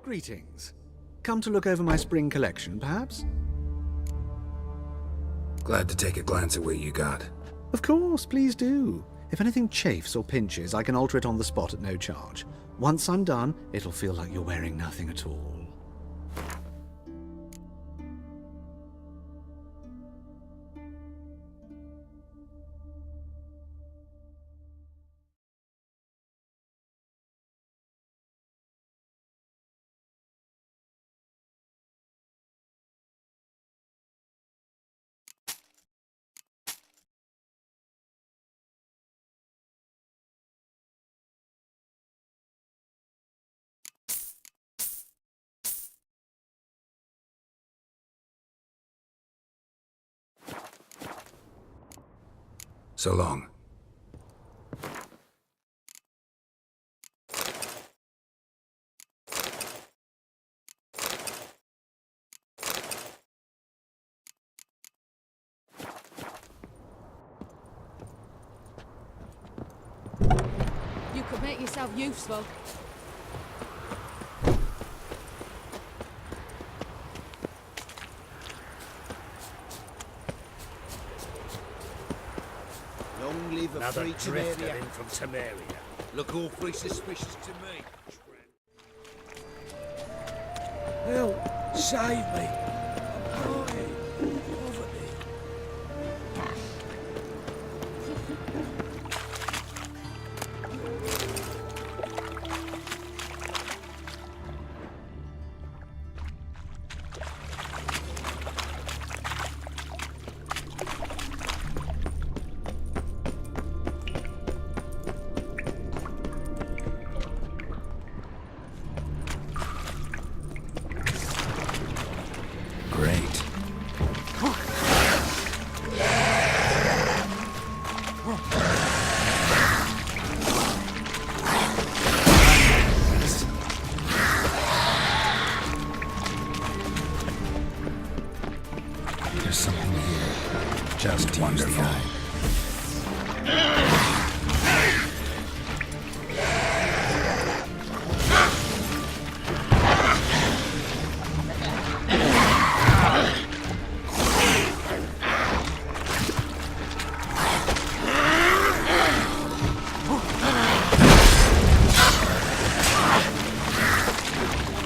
Greetings. Come to look over my spring collection, perhaps? Glad to take a glance at what you got. Of course, please do. If anything chafes or pinches, I can alter it on the spot at no charge. Once I'm done, it'll feel like you're wearing nothing at all. So long. You could make yourself useful. Long live a Another free drifter Temeria. in from Temeria. Look awfully suspicious to me. Help! Save me! I'm dying. Poverty. Great. There's something here. Just wonderful.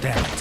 Damn it.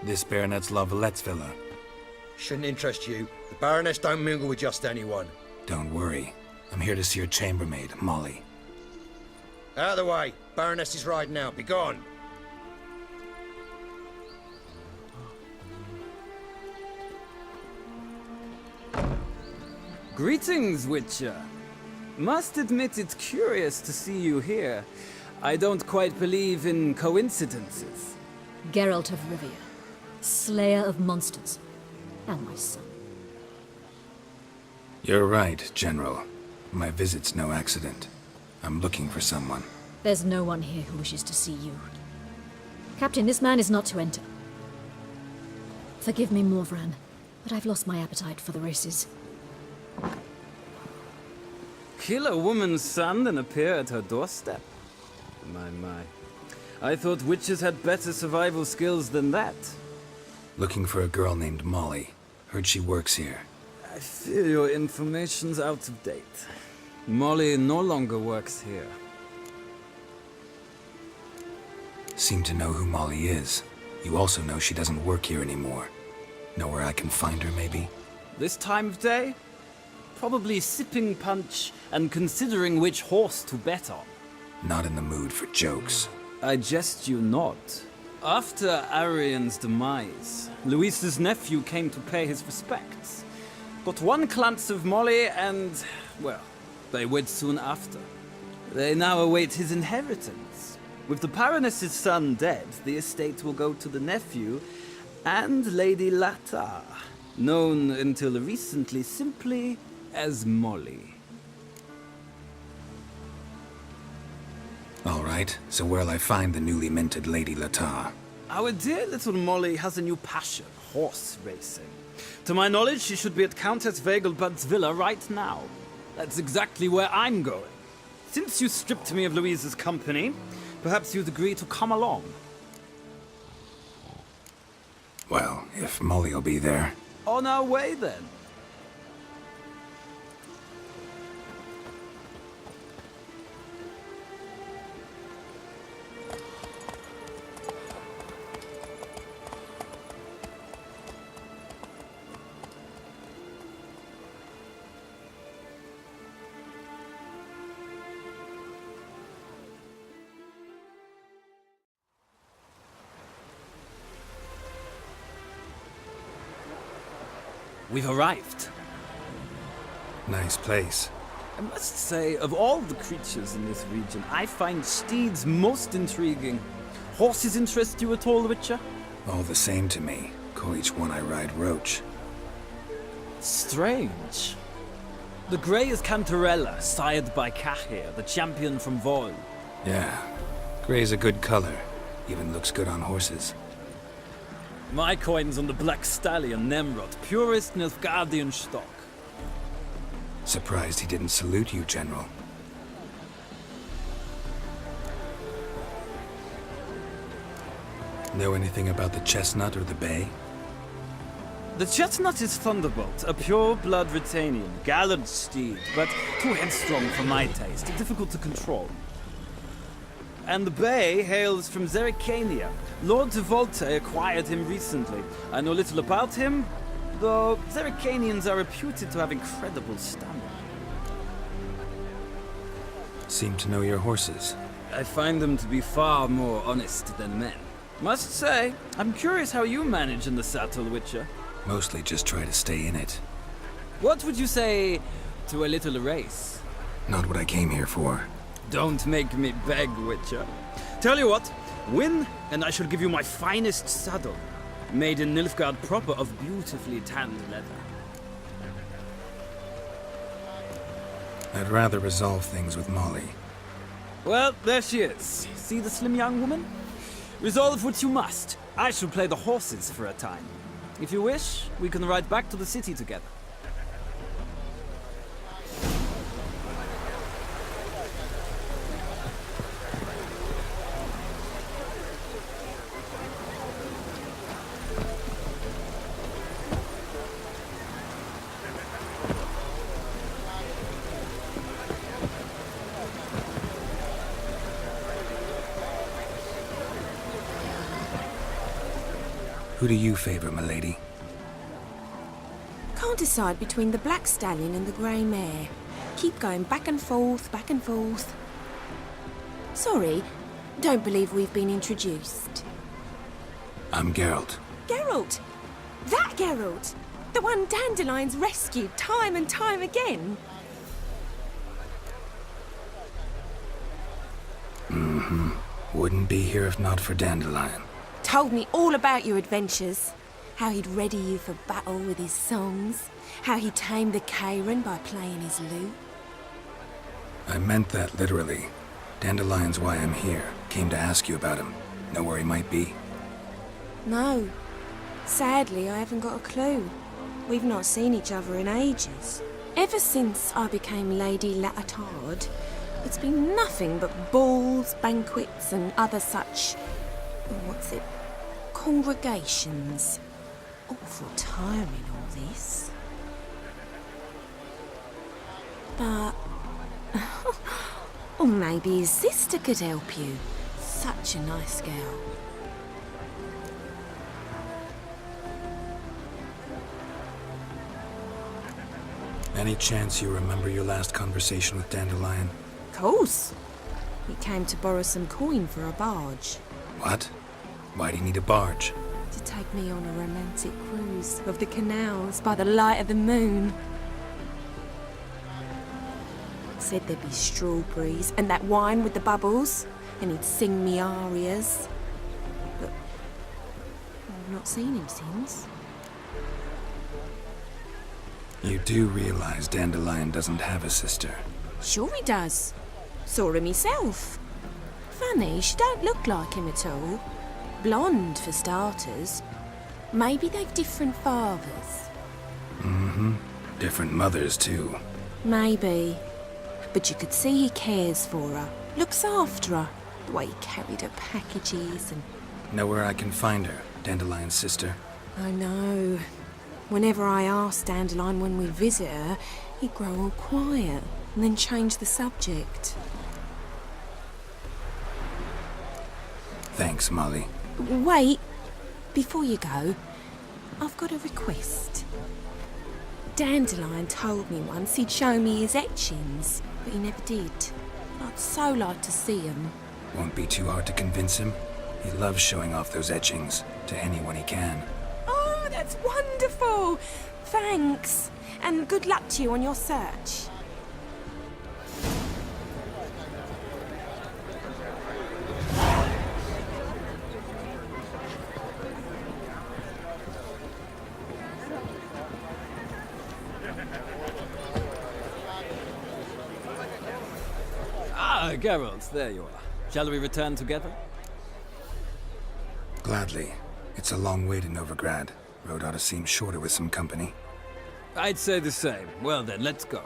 This Baronet's La Vallette's villa. Shouldn't interest you. The Baroness don't mingle with just anyone. Don't worry. I'm here to see your chambermaid, Molly. Out of the way. Baroness is riding out. Be gone. Greetings, Witcher. Must admit it's curious to see you here. I don't quite believe in coincidences. Geralt of Rivia, slayer of monsters, and my son. You're right, General. My visit's no accident. I'm looking for someone. There's no one here who wishes to see you. Captain, this man is not to enter. Forgive me, Morvran, but I've lost my appetite for the races. Kill a woman's son and appear at her doorstep? My. I thought witches had better survival skills than that. Looking for a girl named Molly. Heard she works here. I fear your information's out of date. Molly no longer works here. Seem to know who Molly is. You also know she doesn't work here anymore. Know where I can find her, maybe? This time of day? Probably sipping punch and considering which horse to bet on. Not in the mood for jokes. I jest you not. After Arian's demise, Luis's nephew came to pay his respects. Got one glance of Molly and, well, they wed soon after. They now await his inheritance. With the Baroness's son dead, the estate will go to the nephew and Lady Lata, known until recently simply as Molly. All right, so where'll I find the newly minted Lady Lata? Our dear little Molly has a new passion, horse racing. To my knowledge, she should be at Countess Vegelbud's villa right now. That's exactly where I'm going. Since you stripped me of Louise's company, perhaps you'd agree to come along. Well, if Molly'll be there. On our way, then. We've arrived. Nice place. I must say, of all the creatures in this region, I find steeds most intriguing. Horses interest you at all, Witcher? All the same to me. Call each one I ride Roach. Strange. The grey is Cantarella, sired by Cahir, the champion from Vol. Yeah. Gray's a good color. Even looks good on horses. My coin's on the Black Stallion, Nemrod, purest Nilfgaardian stock. Surprised he didn't salute you, General. Know anything about the Chestnut or the Bay? The Chestnut is Thunderbolt, a pure-blood Retanian, gallant steed, but too headstrong for my taste, difficult to control. And the Bay hails from Zerrikania. Lord de Volte acquired him recently. I know little about him, though Zerrikanians are reputed to have incredible stamina. Seem to know your horses. I find them to be far more honest than men. Must say, I'm curious how you manage in the saddle, Witcher. Mostly just try to stay in it. What would you say to a little race? Not what I came here for. Don't make me beg, Witcher. Tell you what, win, and I shall give you my finest saddle. Made in Nilfgaard proper of beautifully tanned leather. I'd rather resolve things with Molly. Well, there she is. See the slim young woman? Resolve what you must. I shall play the horses for a time. If you wish, we can ride back to the city together. Who do you favor, milady? Can't decide between the Black Stallion and the Grey Mare. Keep going back and forth, back and forth. Sorry, don't believe we've been introduced. I'm Geralt. Geralt! That Geralt! The one Dandelion's rescued time and time again. Wouldn't be here if not for Dandelion. Told me all about your adventures. How he'd ready you for battle with his songs. How he tamed the Karen by playing his lute. I meant that literally. Dandelion's why I'm here. Came to ask you about him. Know where he might be? No. Sadly, I haven't got a clue. We've not seen each other in ages. Ever since I became Lady Latard, it's been nothing but balls, banquets and other such... congregations. Awful tiring, all this. But... or maybe his sister could help you. Such a nice girl. Any chance you remember your last conversation with Dandelion? Course. He came to borrow some coin for a barge. What? Why'd he need a barge? To take me on a romantic cruise of the canals by the light of the moon. Said there'd be strawberries and that wine with the bubbles, and he'd sing me arias. But I've not seen him since. You do realize Dandelion doesn't have a sister. Sure he does. Saw him myself. Funny, she don't look like him at all. Blonde, for starters. Maybe they've different fathers. Mm-hmm. Different mothers, too. Maybe. But you could see he cares for her. Looks after her. The way he carried her packages and... Know where I can find her, Dandelion's sister? I know. Whenever I asked Dandelion when we'd visit her, he'd grow all quiet and then change the subject. Thanks, Molly. Wait. Before you go, I've got a request. Dandelion told me once he'd show me his etchings, but he never did. I'd so like to see them. Won't be too hard to convince him. He loves showing off those etchings to anyone he can. Oh, that's wonderful! Thanks. And good luck to you on your search. Ah, Geralt, there you are. Shall we return together? Gladly. It's a long way to Novigrad. Road ought to seem shorter with some company. I'd say the same. Well then, let's go.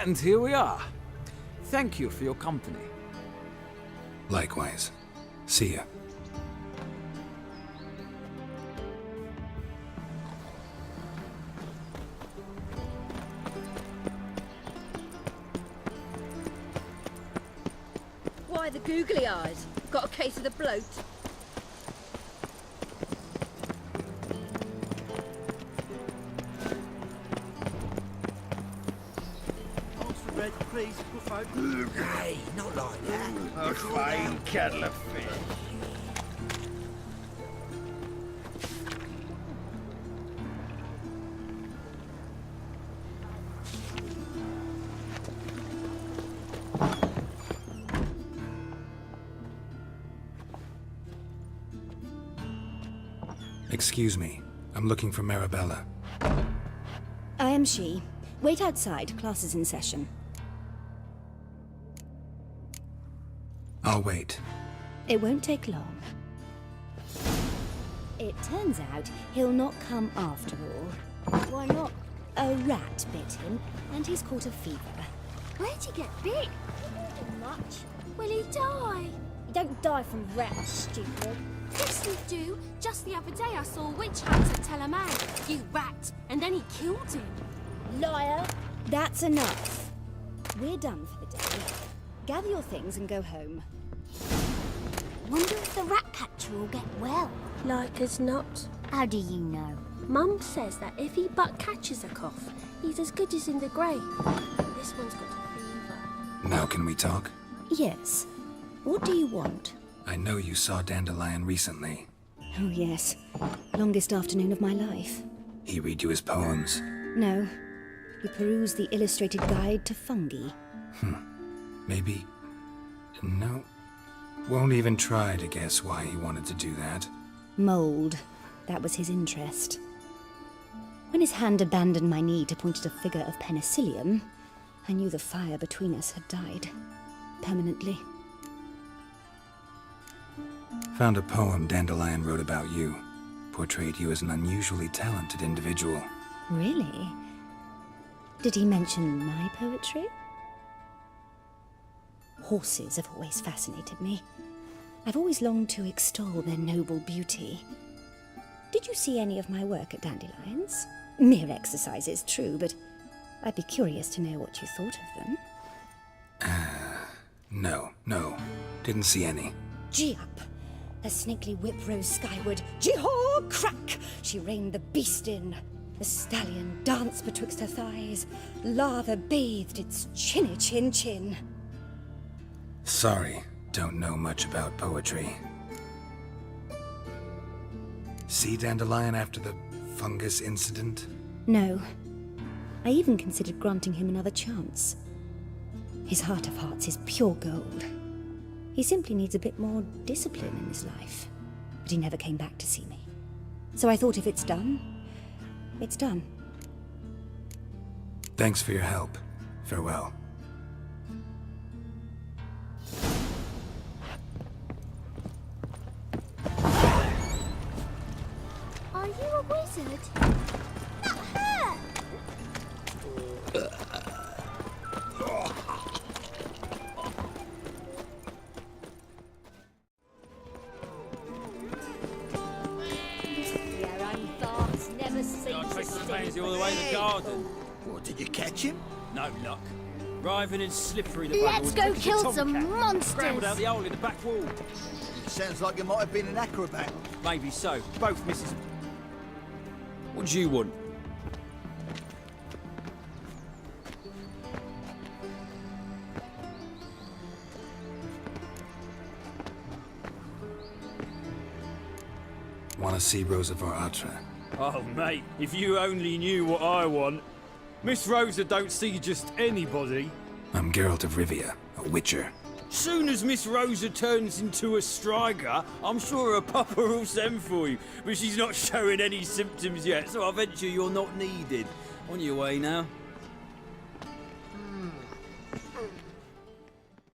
And here we are. Thank you for your company. Likewise. See ya. Why the googly eyes? Got a case of the bloat? Hey, not like that. A fine kettle of fish. Excuse me. I'm looking for Marabella. I am she. Wait outside. Class is in session. I'll wait. It won't take long. It turns out he'll not come after all. Why not? A rat bit him, and he's caught a fever. Where'd he get bit? Not much. Will he die? You don't die from rats, stupid. Yes, you do. Just the other day I saw a witch hunter tell a man, "You rat," and then he killed him. Liar! That's enough. We're done for the day. Gather your things and go home. Wonder if the rat catcher will get well. Like as not. How do you know? Mum says that if he but catches a cough, he's as good as in the grave. This one's got a fever. Now can we talk? Yes. What do you want? I know you saw Dandelion recently. Oh, yes. Longest afternoon of my life. He read you his poems. No. We perused the illustrated guide to fungi. Maybe... No. Won't even try to guess why he wanted to do that. Mold. That was his interest. When his hand abandoned my knee to point at a figure of penicillium, I knew the fire between us had died. Permanently. Found a poem Dandelion wrote about you. Portrayed you as an unusually talented individual. Really? Did he mention my poetry? Horses have always fascinated me. I've always longed to extol their noble beauty. Did you see any of my work at Dandelions? Mere exercises, true, but I'd be curious to know what you thought of them. No. Didn't see any. Gee up! A snakely whip rose skyward. Gee-haw! Crack! She reined the beast in. The stallion danced betwixt her thighs. Lava bathed its chinny chin. Sorry, don't know much about poetry. See Dandelion after the fungus incident? No. I even considered granting him another chance. His heart of hearts is pure gold. He simply needs a bit more discipline in his life. But he never came back to see me. So I thought if it's done, it's done. Thanks for your help. Farewell. Are you a wizard? That hurt! All the way to the garden. What, did you catch him? No luck. Writhing and slippery the Let's bugger go was kill a some tomcat. monsters. Scrambled out the hole in the back wall. Sounds like you might have been an acrobat. Maybe so. Both misses. What do you want? Want to see Rosa var Atra? Oh, mate, if you only knew what I want. Miss Rosa don't see just anybody. I'm Geralt of Rivia, a witcher. Soon as Miss Rosa turns into a striker, I'm sure her papa will send for you. But she's not showing any symptoms yet, so I venture you're not needed. On your way now.